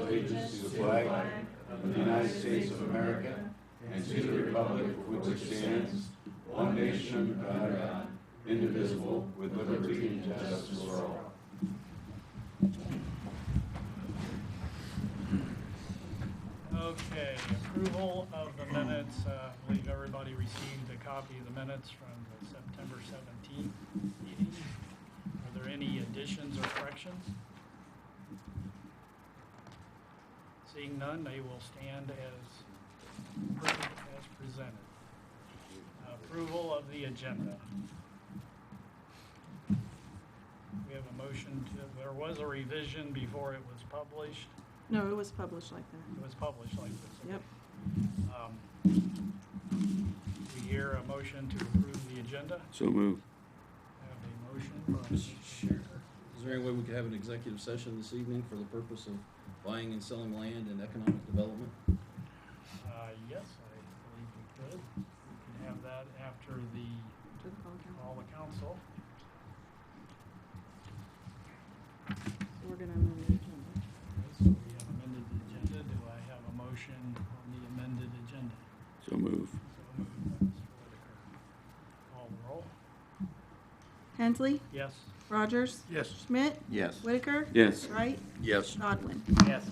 allegiance to the flag of the United States of America and to the republic for which it stands, one nation under God, indivisible, with liberty and justice for all. Okay, approval of the minutes. I believe everybody received a copy of the minutes from the September 17th meeting. Are there any additions or corrections? Seeing none, they will stand as presented. Approval of the agenda. We have a motion to, there was a revision before it was published. No, it was published like that. It was published like this. Yep. We hear a motion to approve the agenda. So moved. Have a motion from Sure. Is there any way we could have an executive session this evening for the purpose of buying and selling land and economic development? Yes, I believe we could. We can have that after the To the call call council. of council. So we're gonna amend the agenda. Okay, so we have amended the agenda. Do I have a motion on the amended agenda? So move. So moved by Mr. Whitaker. Call the roll. Hensley, Yes. Rogers, Yes. Schmidt, Yes. Whitaker, Yes. Wright, Yes. Godwin. Yes.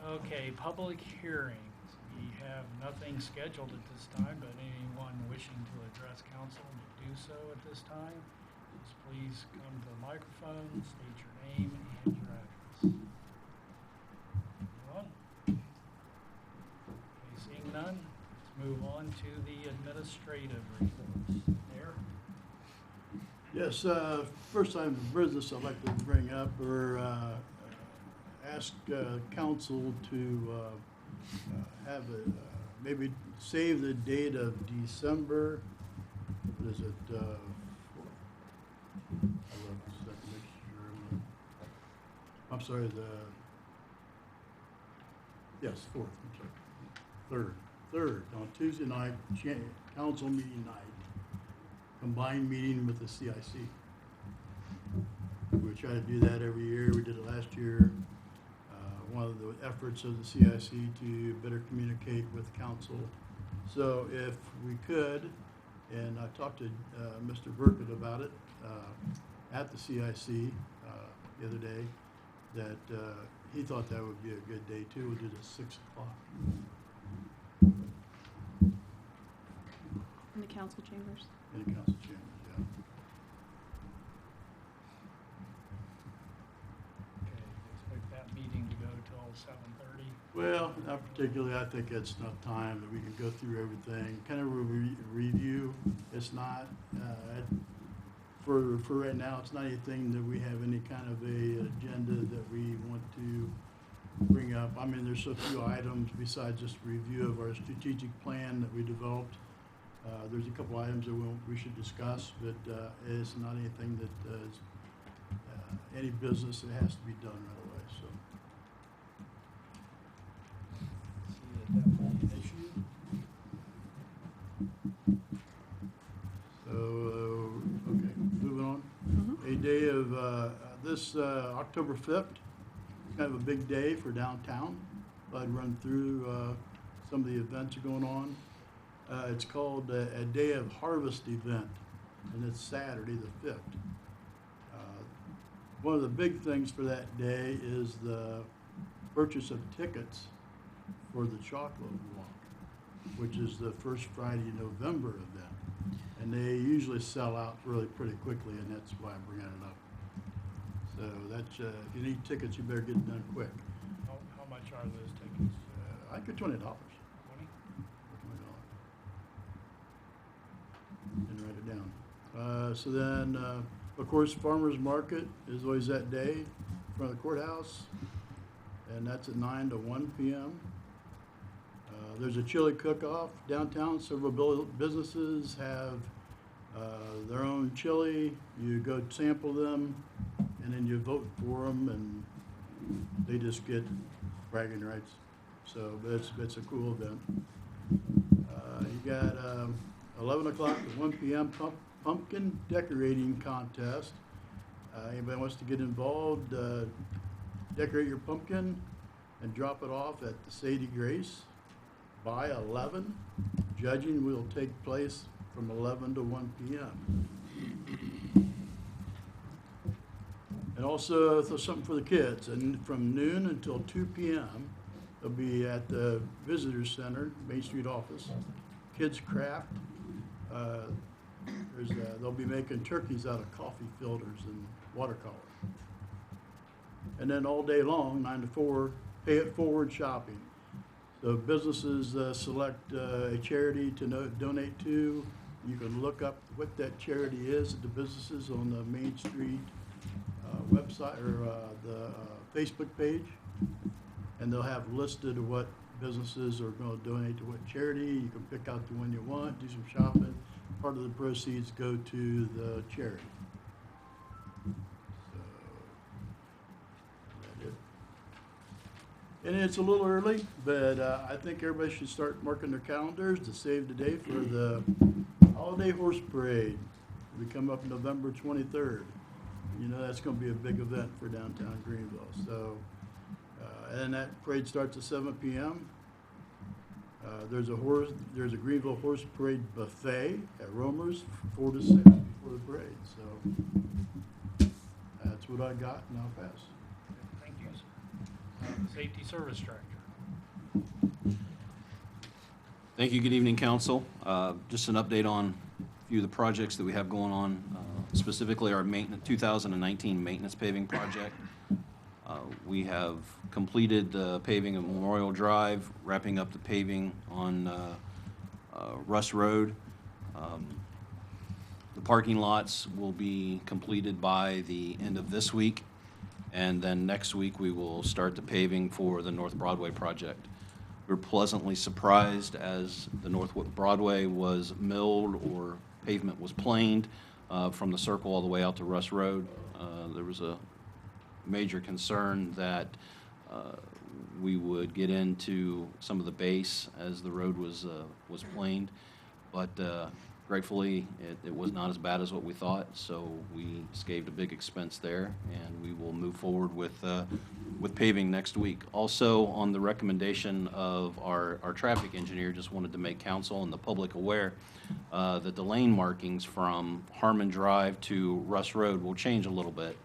Okay, public hearings. We have nothing scheduled at this time, but anyone wishing to address council may do so at this time. Just please come to the microphone, state your name and your address. Anyone? Okay, seeing none, let's move on to the administrative reports. Mayor? Yes, first time of business I'd like to bring up or ask council to have a, maybe save the date of December, what is it? Hold on a second, make sure. I'm sorry, yes, 4th, I'm sorry. 3rd, on Tuesday night, council meeting night. Combined meeting with the CIC. We try to do that every year. We did it last year. One of the efforts of the CIC to better communicate with council. So if we could, and I talked to Mr. Burkett about it at the CIC the other day, that he thought that would be a good day too. We'll do it at 6 o'clock. In the council chambers. In the council chambers, yeah. Okay, expect that meeting to go till 7:30. Well, not particularly. I think it's enough time that we can go through everything, kind of review. It's not, for right now, it's not anything that we have any kind of a agenda that we want to bring up. I mean, there's a few items besides just review of our strategic plan that we developed. There's a couple items that we should discuss, but it's not anything that is any business that has to be done right away, so. See that definitely an issue. So, okay, moving on. Mhm. A day of, this October 5th, kind of a big day for downtown. I'd run through some of the events that are going on. It's called a Day of Harvest event, and it's Saturday the 5th. One of the big things for that day is the purchase of tickets for the Chocolate Walk, which is the first Friday in November event. And they usually sell out really pretty quickly, and that's why I'm bringing it up. So that's, if you need tickets, you better get it done quick. How much are those tickets? I get $20. 20? And write it down. So then, of course, farmers market is always that day in front of the courthouse, and that's at 9 to 1 p.m. There's a chili cook-off downtown. Several businesses have their own chili. You go sample them, and then you vote for them, and they just get bragging rights. So, but it's a cool event. You got 11 o'clock to 1 p.m. Pumpkin decorating contest. Anybody wants to get involved, decorate your pumpkin and drop it off at the Sadie Grace by 11. Judging will take place from 11 to 1 p.m. And also, there's something for the kids, and from noon until 2 p.m., they'll be at the Visitor Center, Main Street office. Kids Craft. They'll be making turkeys out of coffee filters and watercolor. And then all day long, 9 to 4, pay it forward shopping. So businesses select a charity to donate to. You can look up what that charity is at the businesses on the Main Street website or the Facebook page. And they'll have listed what businesses are going to donate to what charity. You can pick out the one you want, do some shopping. Part of the proceeds go to the charity. So, is that it? And it's a little early, but I think everybody should start marking their calendars to save the day for the holiday horse parade. We come up November 23rd. You know that's going to be a big event for downtown Greenville. So, and that parade starts at 7 p.m. There's a Greenville Horse Parade buffet at Romer's from 4 to 6 before the parade. So that's what I got, and I'll pass. Thank you, sir. Safety Service Director. Thank you. Good evening, council. Just an update on a few of the projects that we have going on, specifically our 2019 maintenance paving project. We have completed the paving of Memorial Drive, wrapping up the paving on Russ Road. The parking lots will be completed by the end of this week, and then next week we will start the paving for the North Broadway project. We're pleasantly surprised as the North Broadway was milled or pavement was planed from the circle all the way out to Russ Road. There was a major concern that we would get into some of the base as the road was planed, but gratefully it was not as bad as what we thought, so we saved a big expense there, and we will move forward with paving next week. Also, on the recommendation of our traffic engineer, just wanted to make council and the public aware that the lane markings from Harmon Drive to Russ Road will change a little bit.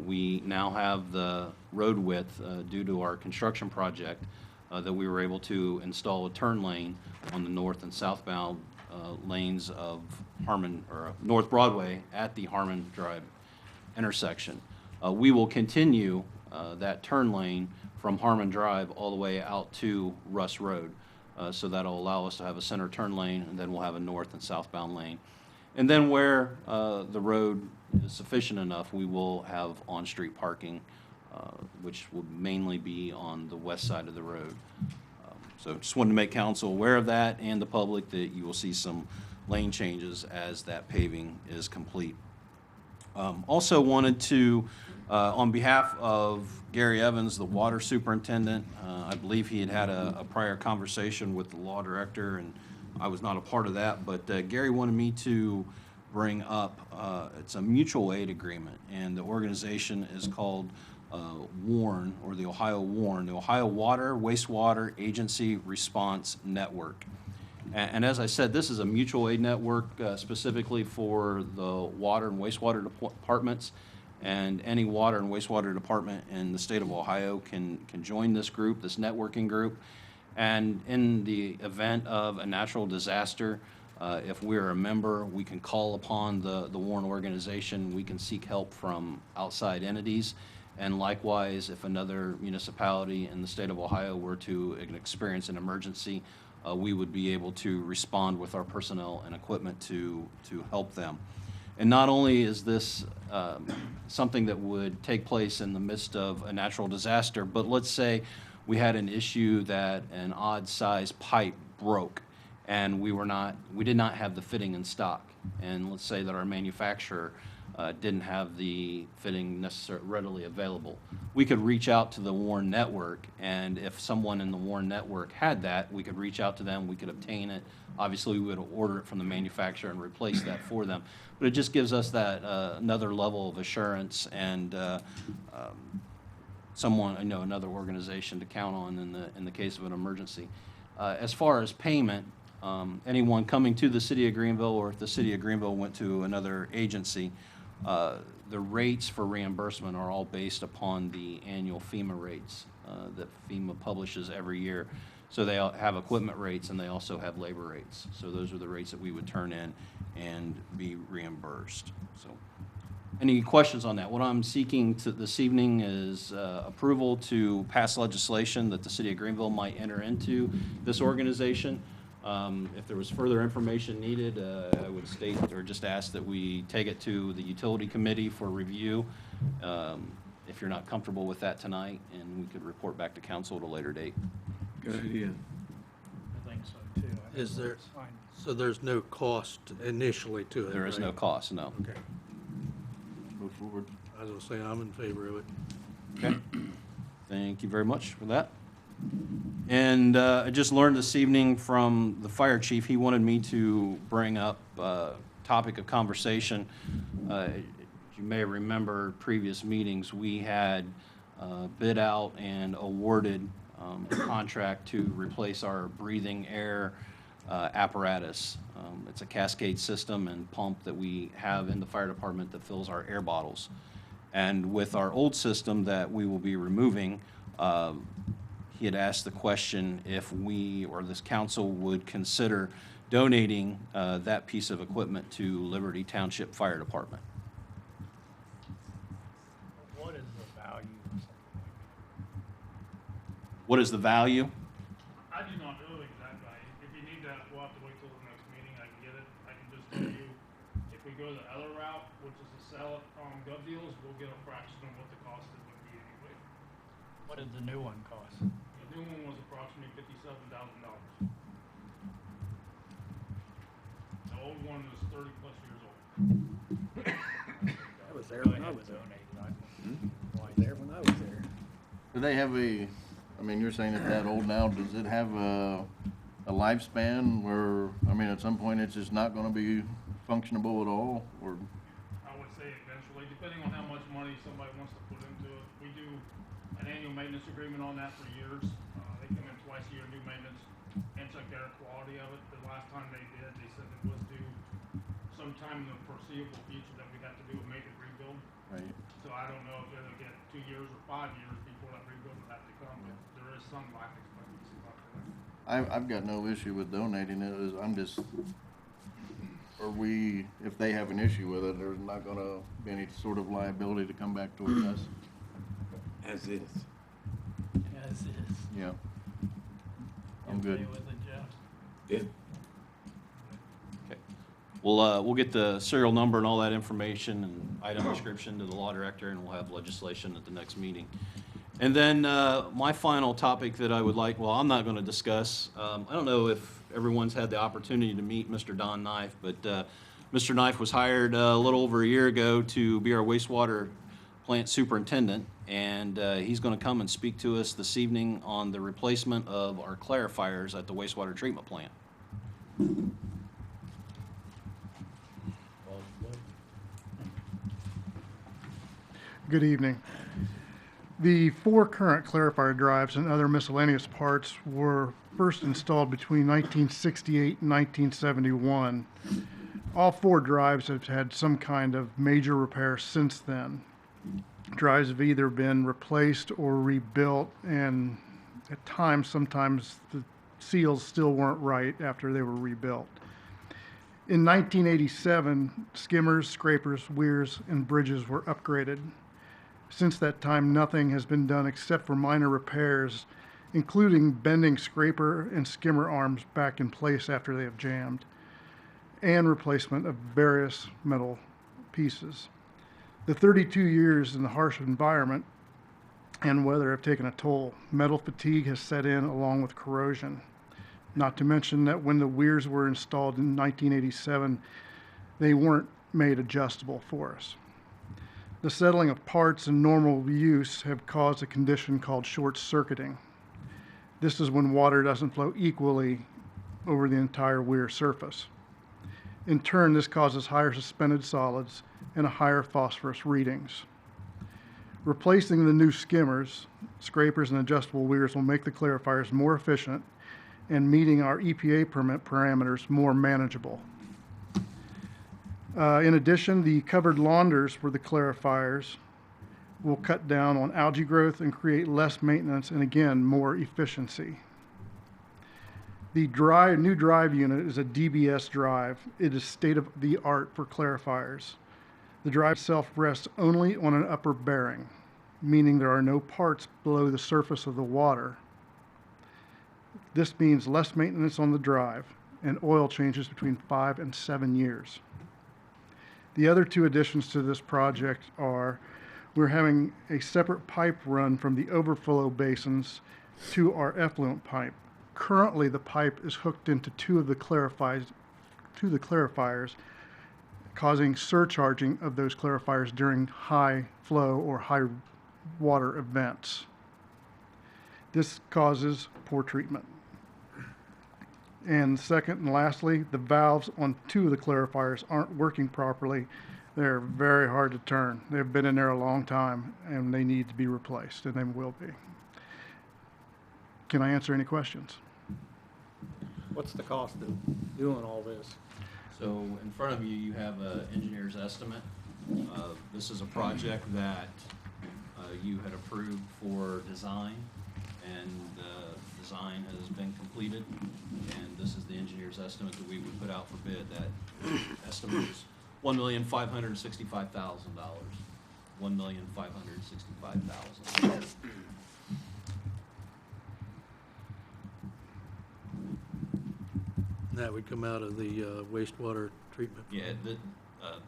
We now have the road width due to our construction project that we were able to install a turn lane on the north and southbound lanes of Harmon or North Broadway at the Harmon Drive intersection. We will continue that turn lane from Harmon Drive all the way out to Russ Road. So that'll allow us to have a center turn lane, and then we'll have a north and southbound lane. And then where the road is sufficient enough, we will have on-street parking, which will mainly be on the west side of the road. So just wanted to make council aware of that and the public that you will see some lane changes as that paving is complete. Also wanted to, on behalf of Gary Evans, the water superintendent, I believe he had a prior conversation with the law director, and I was not a part of that, but Gary wanted me to bring up, it's a mutual aid agreement, and the organization is called WARN, or the Ohio WARN, the Ohio Water Wastewater Agency Response Network. And as I said, this is a mutual aid network specifically for the water and wastewater departments, and any water and wastewater department in the state of Ohio can join this group, this networking group. And in the event of a natural disaster, if we're a member, we can call upon the WARN organization. We can seek help from outside entities. And likewise, if another municipality in the state of Ohio were to experience an emergency, we would be able to respond with our personnel and equipment to help them. And not only is this something that would take place in the midst of a natural disaster, but let's say we had an issue that an odd size pipe broke and we did not have the fitting in stock. And let's say that our manufacturer didn't have the fitting necessarily readily available. We could reach out to the WARN network, and if someone in the WARN network had that, we could reach out to them, we could obtain it. Obviously, we would order it from the manufacturer and replace that for them. But it just gives us that another level of assurance and someone, another organization to count on in the case of an emergency. As far as payment, anyone coming to the city of Greenville, or if the city of Greenville went to another agency, the rates for reimbursement are all based upon the annual FEMA rates that FEMA publishes every year. So they all have equipment rates and they also have labor rates. So those are the rates that we would turn in and be reimbursed. So, any questions on that? What I'm seeking this evening is approval to pass legislation that the city of Greenville might enter into this organization. If there was further information needed, I would state or just ask that we take it to the utility committee for review. If you're not comfortable with that tonight, and we could report back to council at a later date. Good idea. I think so too. I think Is there, it's fine. so there's no cost initially to it? There is no right? cost, no. Okay. Move forward. I was gonna say, I'm in favor of it. Okay. Thank you very much for that. And I just learned this evening from the fire chief, he wanted me to bring up a topic of conversation. As you may remember, previous meetings, we had bid out and awarded a contract to replace our breathing air apparatus. It's a cascade system and pump that we have in the fire department that fills our air bottles. And with our old system that we will be removing, he had asked the question if we or this council would consider donating that piece of equipment to Liberty Township Fire Department. What is the value of something like What is the value? I do not know the exact value. If you need that, we'll have to wait till the next meeting. I can get it. I can just tell you, if we go the other route, which is to sell it on gov deals, we'll get a fraction of what the cost is going to be anyway. that? What did the new one cost? The new one was approximately $57,000. The old one is 30 plus years old. I was there Go when I ahead, was there. donate it. I was there when I was there. Do they have I mean, you're saying it's that old now, does it have a lifespan where, I mean, at some point it's just not gonna be functionable at all, or? I would say eventually, depending on how much money somebody wants to put into it. We do an annual maintenance agreement on that for years. They come in twice a year, do maintenance, and check the air quality of it. The last time they did, they said it was due sometime in the foreseeable future that we'd have to do a major rebuild. Right. So I don't know if it'll get 2 years or 5 years before that rebuild will have to come, but there is some life expectancy left in it. I've got no issue with donating it, I'm just, if they have an issue with it, there's not gonna be any sort of liability to come back towards us. As is. As is. Yeah. I'm good. Okay with it, Jeff? Yeah. Okay. We'll get the serial number and all that information and item description to the law director, and we'll have legislation at the next meeting. And then my final topic that I would like, well, I'm not going to discuss. I don't know if everyone's had the opportunity to meet Mr. Don Knife, but Mr. Knife was hired a little over a year ago to be our wastewater plant superintendent, and he's going to come and speak to us this evening on the replacement of our clarifiers at the wastewater treatment plant. Good evening. The 4 current clarifier drives and other miscellaneous parts were first installed between 1968 and 1971. All 4 drives have had some kind of major repair since then. Drives have either been replaced or rebuilt, and at times, sometimes the seals still weren't right after they were rebuilt. In 1987, skimmers, scrapers, weirs, and bridges were upgraded. Since that time, nothing has been done except for minor repairs, including bending scraper and skimmer arms back in place after they have jammed, and replacement of various metal pieces. The 32 years in the harsh environment and weather have taken a toll. Metal fatigue has set in along with corrosion. Not to mention that when the weirs were installed in 1987, they weren't made adjustable for us. The settling of parts in normal use have caused a condition called short circuiting. This is when water doesn't flow equally over the entire weir surface. In turn, this causes higher suspended solids and higher phosphorus readings. Replacing the new skimmers, scrapers, and adjustable weirs will make the clarifiers more efficient and meeting our EPA permit parameters more manageable. In addition, the covered launders for the clarifiers will cut down on algae growth and create less maintenance and, again, more efficiency. The new drive unit is a DBS drive. It is state-of-the-art for clarifiers. The drive itself rests only on an upper bearing, meaning there are no parts below the surface of the water. This means less maintenance on the drive and oil changes between 5 and 7 years. The other two additions to this project are we're having a separate pipe run from the overflow basins to our effluent pipe. Currently, the pipe is hooked into two of the clarifiers, causing surcharging of those clarifiers during high flow or high water events. This causes poor treatment. And second and lastly, the valves on two of the clarifiers aren't working properly. They're very hard to turn. They've been in there a long time and they need to be replaced, and they will be. Can I answer any questions? What's the cost of doing all this? So in front of you, you have an engineer's estimate. This is a project that you had approved for design, and design has been completed, and this is the engineer's estimate that we would put out for bid. That estimate is $1,565,000. $1,565,000. That would come out of the wastewater treatment. Yeah,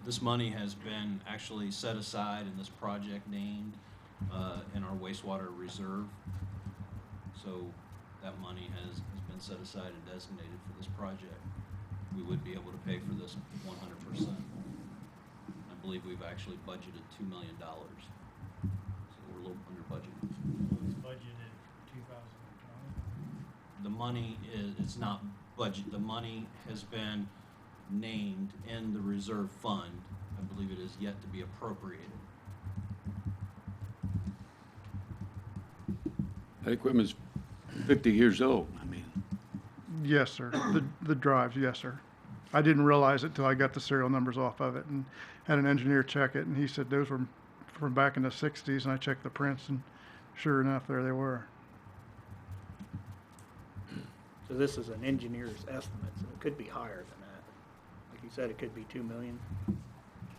this money has been actually set aside in this project named in our wastewater reserve. So that money has been set aside and designated for this project. We would be able to pay for this 100%. I believe we've actually budgeted $2 million. So we're a little under budget. It's budgeted for 2020. The money it's not budget. The money has been named in the reserve fund. I believe it is yet to be appropriated. That equipment's 50 years old. I mean, Yes, sir. The drives, yes, sir. I didn't realize it till I got the serial numbers off of it and had an engineer check it, and he said those were from back in the 60s, and I checked the prints, and sure enough, there they were. So this is an engineer's estimate, so it could be higher than that. Like you said, it could be 2 million.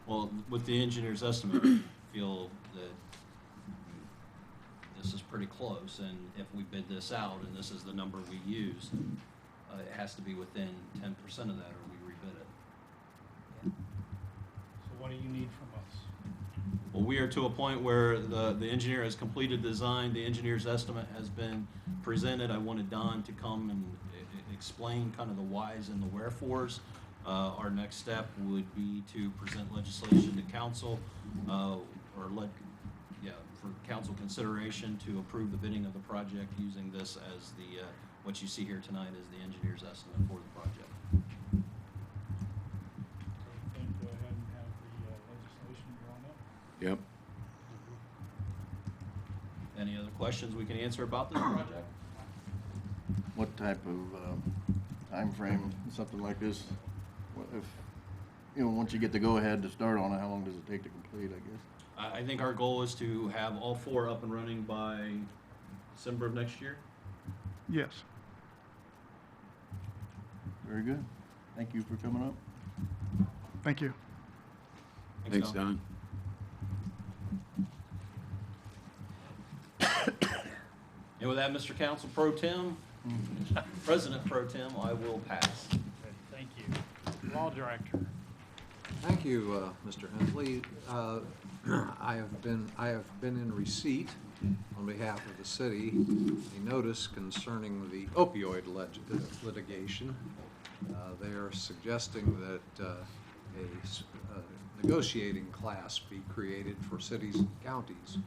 Well, with the engineer's estimate, we feel that this is pretty close, and if we bid this out and this is the number we use, it has to be within 10% of that or we rebid it. So what do you need from us? Well, we are to a point where the engineer has completed design, the engineer's estimate has been presented. I wanted Don to come and explain kind of the whys and the wherefores. Our next step would be to present legislation to council, for council consideration to approve the bidding of the project using this as the, what you see here tonight is the engineer's estimate for the project. So you think go ahead and have the legislation drawn up? yep. Any other questions we can answer about this project? What type of time frame, something like this? What if, once you get the go-ahead to start on it, how long does it take to complete, I guess? I think our goal is to have all 4 up and running by December of next year. Yes. Very good. Thank you for coming up. Thank you. Thanks, Don. And with that, Mr. Council Pro Tem, President Pro Tem, I will pass. Good, thank you. Law Director. Thank you, Mr. Hensley. I have been in receipt on behalf of the city a notice concerning the opioid litigation. They are suggesting that a negotiating class be created for cities and counties.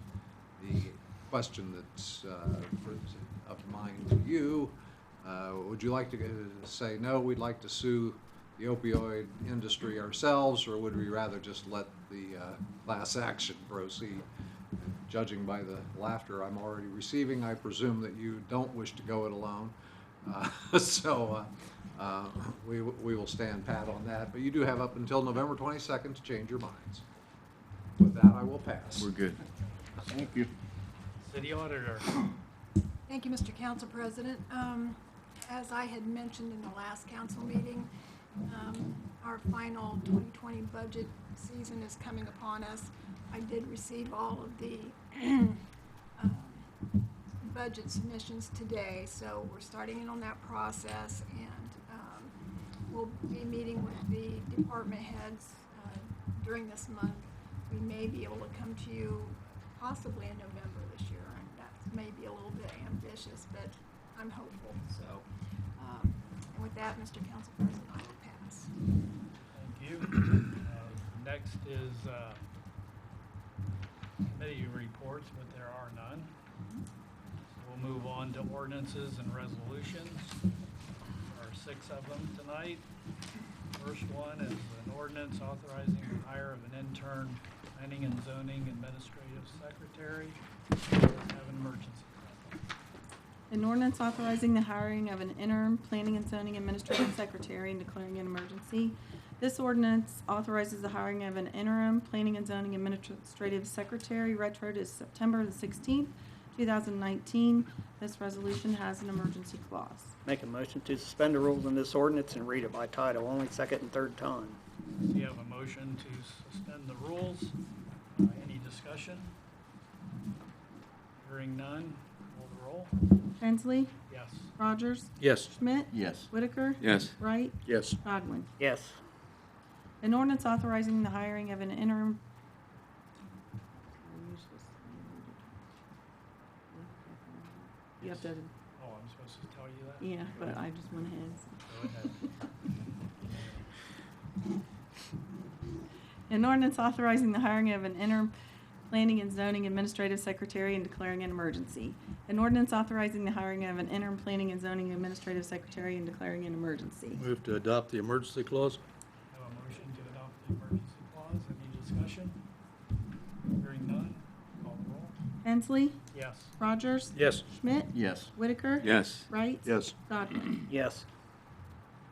The question that's of mind to you, would you like to say, no, we'd like to sue the opioid industry ourselves, or would we rather just let the class action proceed? judging by the laughter I'm already receiving, I presume that you don't wish to go it alone. So we will stand pat on that, but you do have up until November 22nd to change your minds. With that, I will pass. We're good. Thank you. City Auditor. Thank you, Mr. Council President. As I had mentioned in the last council meeting, our final 2020 budget season is coming upon us. I did receive all of the budget submissions today, so we're starting in on that process, and we'll be meeting with the department heads during this month. We may be able to come to you possibly in November this year. That may be a little bit ambitious, but I'm hopeful. So, and with that, Mr. Council President, I will pass. Thank you. Next is committee reports, but there are none. So we'll move on to ordinances and resolutions. There are 6 of them tonight. First one is an ordinance authorizing the hire of an intern planning and zoning administrative secretary. Have an emergency. An ordinance authorizing the hiring of an interim planning and zoning administrative secretary and declaring an emergency. This ordinance authorizes the hiring of an interim planning and zoning administrative secretary retro to September the 16th, 2019. This resolution has an emergency clause. Make a motion to suspend the rules in this ordinance and read it by title only, second and third time. We have a motion to suspend the rules. Any discussion? Hearing none, call the roll. Hensley, Yes. Rogers, Yes. Schmidt, Yes. Whitaker, Yes. Wright, Yes. Godwin. Yes. An ordinance authorizing the hiring of an interim. You have to, Oh, I'm supposed to tell you that? yeah, but I just went ahead. Go ahead. An ordinance authorizing the hiring of an interim planning and zoning administrative secretary and declaring an emergency. An ordinance authorizing the hiring of an interim planning and zoning administrative secretary and declaring an emergency. Move to adopt the emergency clause. Have a motion to adopt the emergency clause. Any discussion? Hearing none, call the roll. Hensley, Yes. Rogers, Yes. Schmidt, Yes. Whitaker, Yes. Wright, Yes. Godwin. Yes.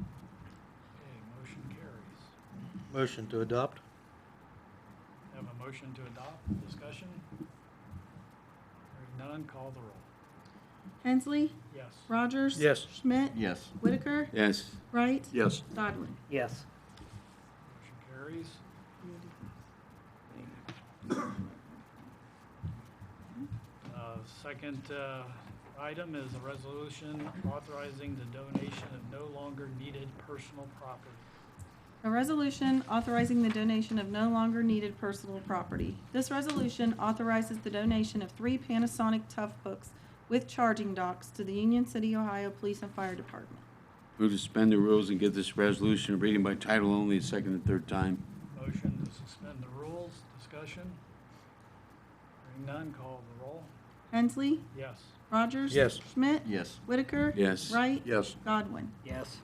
Okay, motion carries. Motion to adopt. Have a motion to adopt. Discussion? Hearing none, call the roll. Hensley, Yes. Rogers, Yes. Schmidt, Yes. Whitaker, Yes. Wright, Yes. Godwin. Yes. Motion carries. Second item is a resolution authorizing the donation of no longer needed personal property. A resolution authorizing the donation of no longer needed personal property. This resolution authorizes the donation of 3 Panasonic Tough Books with charging docks to the Union City, Ohio Police and Fire Department. Move to suspend the rules and give this resolution a reading by title only, second and third time. Motion to suspend the rules. Discussion? Hearing none, call the roll. Hensley, Yes. Rogers, Yes. Schmidt, Yes. Whitaker, Yes. Wright, Yes. Godwin. Yes.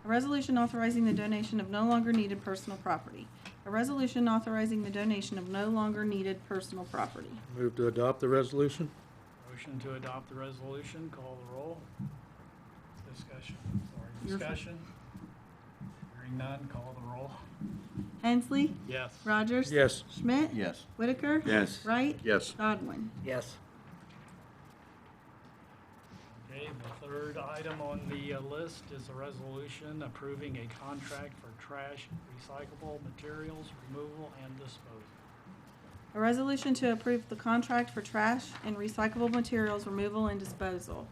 A resolution authorizing the donation of no longer needed personal property. A resolution authorizing the donation of no longer needed personal property. Move to adopt the resolution. Motion to adopt the resolution. Call the roll. Discussion. You're- Discussion? Hearing none, call the roll. Hensley, Yes. Rogers, Yes. Schmidt, Yes. Whitaker, Yes. Wright, Yes. Godwin. Yes. Okay, the third item on the list is a resolution approving a contract for trash, recyclable materials, removal, and disposal. A resolution to approve the contract for trash and recyclable materials removal and disposal.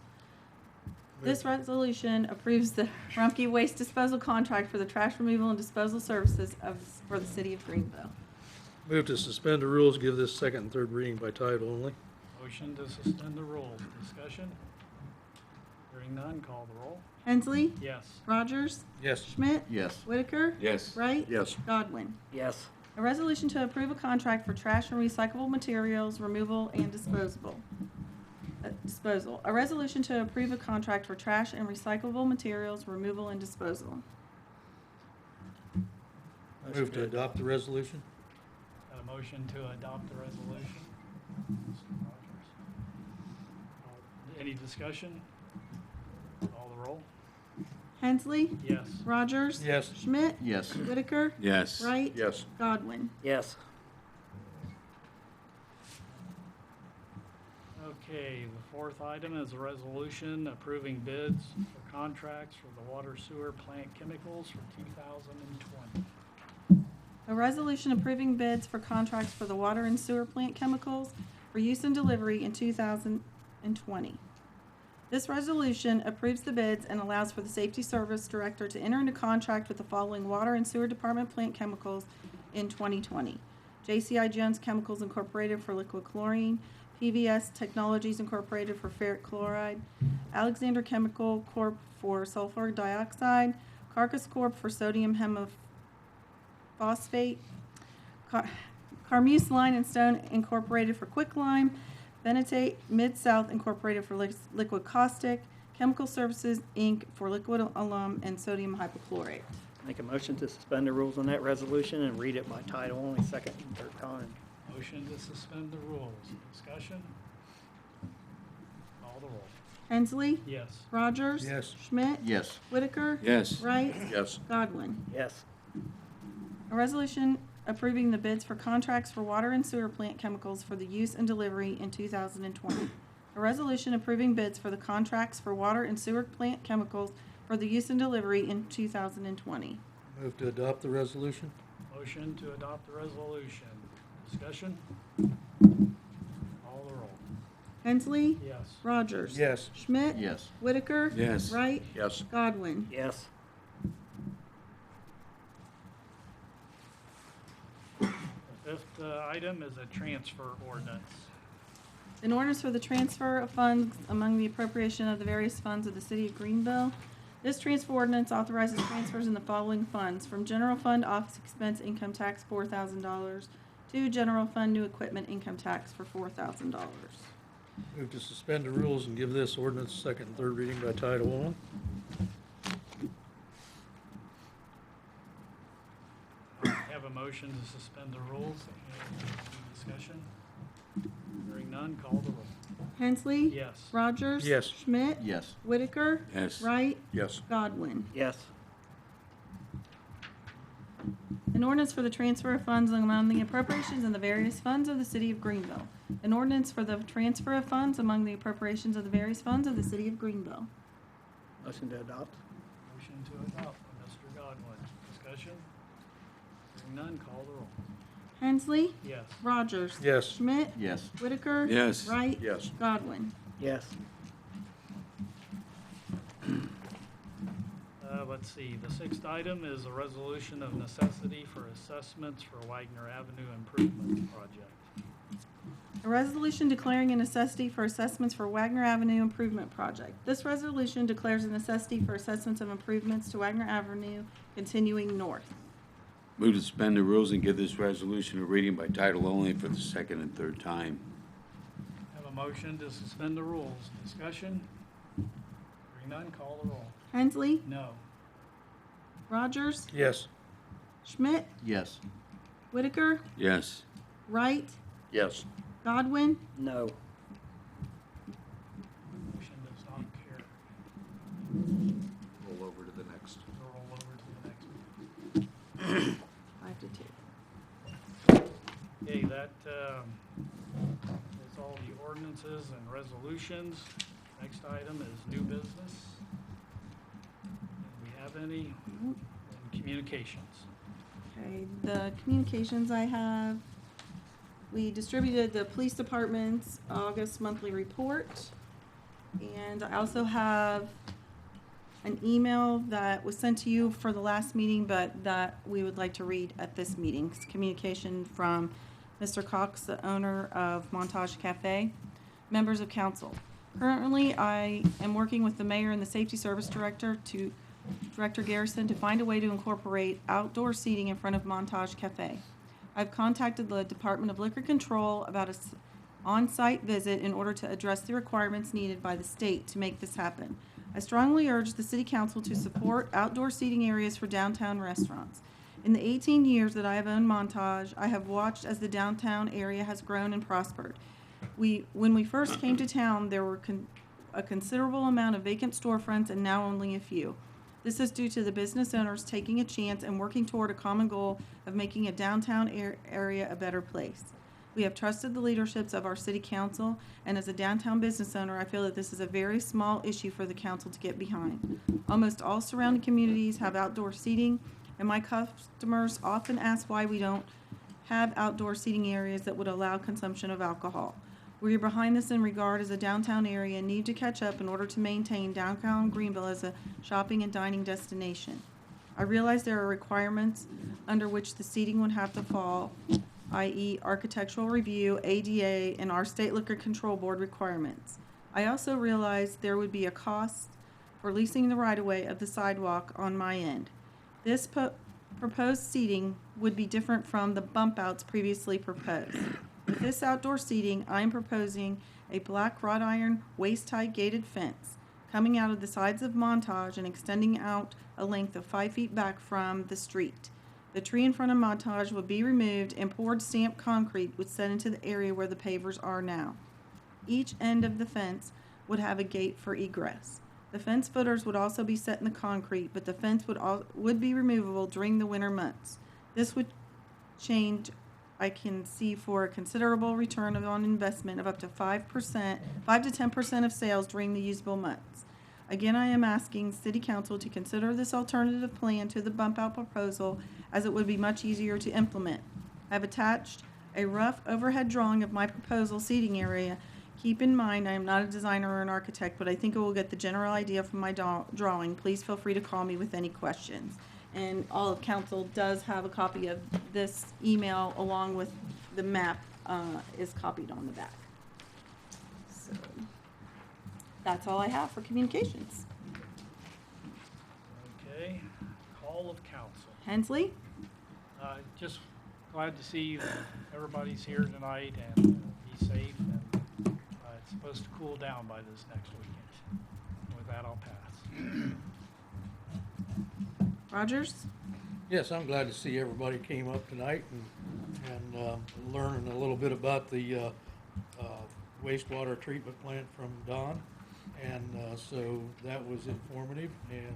This resolution approves the Rumpke Waste Disposal contract for the trash removal and disposal services for the city of Greenville. Move to suspend the rules, give this second and third reading by title only. Motion to suspend the rules. Discussion? Hearing none, call the roll. Hensley, Yes. Rogers, Yes. Schmidt, Yes. Whitaker, Yes. Wright, Yes. Godwin. Yes. A resolution to approve a contract for trash and recyclable materials removal and disposal. A resolution to approve a contract for trash and recyclable materials removal and disposal. Move to adopt the resolution. Got a motion to adopt the resolution. Any discussion? Call the roll. Hensley, Yes. Rogers. Yes. Schmidt. Yes. Whitaker. Yes. Wright. Yes. Godwin. Yes. Okay, the fourth item is a resolution approving bids for contracts for the water sewer plant chemicals for 2020. A resolution approving bids for contracts for the water and sewer plant chemicals for use and delivery in 2020. This resolution approves the bids and allows for the Safety Service Director to enter into contract with the following water and sewer department plant chemicals in 2020. JCI Jones Chemicals Incorporated for liquid chlorine, PVS Technologies Incorporated for ferric chloride, Alexander Chemical Corp. For sulfur dioxide, Carcass Corp. For sodium hemophosphate, Carmuse Line and Stone Incorporated for quicklime, Benetate Mid-South Incorporated for liquid caustic, Chemical Services Inc. for liquid alum and sodium hypochlorite. Make a motion to suspend the rules on that resolution and read it by title only, second and third time. Motion to suspend the rules. Discussion? Call the roll. Hensley, Yes. Rogers. Yes. Schmidt. Yes. Whitaker. Yes. Wright. Yes. Godwin. Yes. A resolution approving the bids for contracts for water and sewer plant chemicals for the use and delivery in 2020. A resolution approving bids for the contracts for water and sewer plant chemicals for the use and delivery in 2020. Move to adopt the resolution? Motion to adopt the resolution. Discussion? Call the roll. Hensley, Yes. Rogers. Yes. Schmidt. Yes. Whitaker. Yes. Wright. Yes. Godwin. Yes. The fifth item is a transfer ordinance. An ordinance for the transfer of funds among the appropriation of the various funds of the city of Greenville. This transfer ordinance authorizes transfers in the following funds: from general fund office expense income tax $4,000 to general fund new equipment income tax for $4,000. Move to suspend the rules and give this ordinance second and third reading by title only? Have a motion to suspend the rules. Any discussion? Hearing none, call the roll. Hensley. Yes. Rogers. Yes. Schmidt. Yes. Whitaker. Yes. Wright. Yes. Godwin. Yes. An ordinance for the transfer of funds among the appropriations in the various funds of the city of Greenville. An ordinance for the transfer of funds among the appropriations of the various funds of the city of Greenville. Motion to adopt? Motion to adopt by Mr. Godwin. Discussion? Hearing none, call the roll. Hensley. Yes. Rogers. Yes. Schmidt. Yes. Whitaker. Yes. Wright. Yes. Godwin. Yes. Let's see, the sixth item is a resolution of necessity for assessments for Wagner Avenue Improvement Project. A resolution declaring a necessity for assessments for Wagner Avenue Improvement Project. This resolution declares a necessity for assessments of improvements to Wagner Avenue continuing north. Move to suspend the rules and give this resolution a reading by title only for the second and third time. Have a motion to suspend the rules. Discussion? Hearing none, call the roll. Hensley. No. Rogers. Yes. Schmidt. Yes. Whitaker. Yes. Wright. Yes. Godwin. No. Motion does not carry. Roll over to the next. Roll over to the next one. 5-2. Okay, that is all the ordinances and resolutions. Next item is new business. Do we have any? And communications. Okay, the communications I have, we distributed the police department's August monthly report. And I also have an email that was sent to you for the last meeting, but that we would like to read at this meeting. It's communication from Mr. Cox, the owner of Montage Cafe. Members of council. Currently, I am working with the mayor and the safety service director Director Garrison to find a way to incorporate outdoor seating in front of Montage Cafe. I've contacted the Department of Liquor Control about an on-site visit in order to address the requirements needed by the state to make this happen. I strongly urge the City Council to support outdoor seating areas for downtown restaurants. In the 18 years that I have owned Montage, I have watched as the downtown area has grown and prospered. When we first came to town, there were a considerable amount of vacant storefronts and now only a few. This is due to the business owners taking a chance and working toward a common goal of making a downtown area a better place. We have trusted the leaderships of our city council, and as a downtown business owner, I feel that this is a very small issue for the council to get behind. Almost all surrounding communities have outdoor seating, and my customers often ask why we don't have outdoor seating areas that would allow consumption of alcohol. We are behind this in regard as a downtown area and need to catch up in order to maintain downtown Greenville as a shopping and dining destination. I realize there are requirements under which the seating would have to fall, i.e. architectural review, ADA, and our state liquor control board requirements. I also realize there would be a cost for leasing the right-of-way of the sidewalk on my end. This proposed seating would be different from the bump outs previously proposed. With this outdoor seating, I am proposing a black wrought iron waist-high gated fence coming out of the sides of Montage and extending out a length of 5 feet back from the street. The tree in front of Montage would be removed and poured stamped concrete would set into the area where the pavers are now. Each end of the fence would have a gate for egress. The fence footers would also be set in the concrete, but the fence would be removable during the winter months. This would change, I can see, for a considerable return on investment of up to 5 to 10% of sales during the usable months. Again, I am asking City Council to consider this alternative plan to the bump out proposal, as it would be much easier to implement. I have attached a rough overhead drawing of my proposal seating area. Keep in mind, I am not a designer or an architect, but I think it will get the general idea from my drawing. Please feel free to call me with any questions. And all of council does have a copy of this email along with the map is copied on the back. So that's all I have for communications. Okay, call of council. Hensley? Just glad to see everybody's here tonight and be safe. And it's supposed to cool down by this next weekend. With that, I'll pass. Rogers? Yes, I'm glad to see everybody came up tonight and learning a little bit about the wastewater treatment plant from Don. And so that was informative, and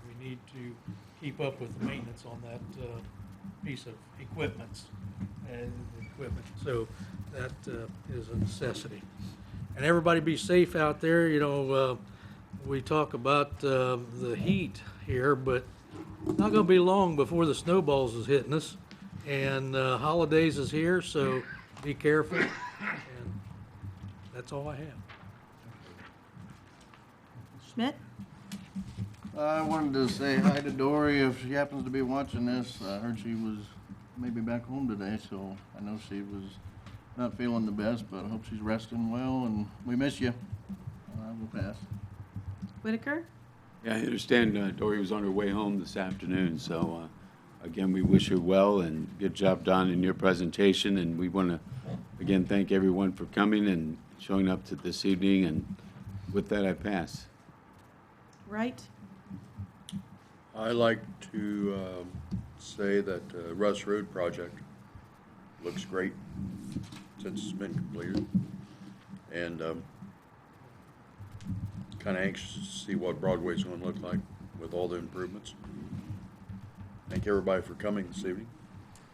we need to keep up with the maintenance on that piece of equipment. So that is a necessity. And everybody be safe out there. You know, we talk about the heat here, but not going to be long before the snowballs is hitting us, and holidays is here, so be careful. And that's all I have. Schmidt? I wanted to say hi to Dory if she happens to be watching this. I heard she was maybe back home today, so I know she was not feeling the best, but I hope she's resting well, and we miss you. I will pass. Whitaker? Yeah, I understand Dory was on her way home this afternoon, so again, we wish her well, and good job, Don, in your presentation, and we want to, again, thank everyone for coming and showing up to this evening, and with that, I pass. Right? I like to say that Russ Road project looks great since it's been completed, and kind of anxious to see what Broadway's going to look like with all the improvements. Thank everybody for coming this evening.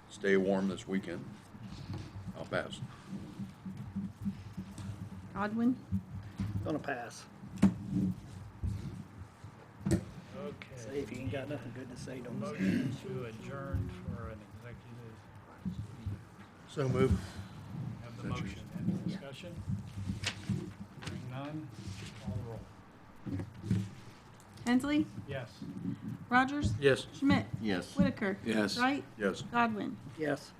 Stay warm this weekend. I'll pass. Godwin? Gonna pass. Okay. Say if you ain't got nothing good to say, don't say. Motion to adjourn for an executive. So move. Have the motion. Any discussion? Hearing none, call the roll. Hensley? Yes. Rogers? Yes. Schmidt? Yes. Whitaker? Yes. Wright? Yes. Godwin? Yes.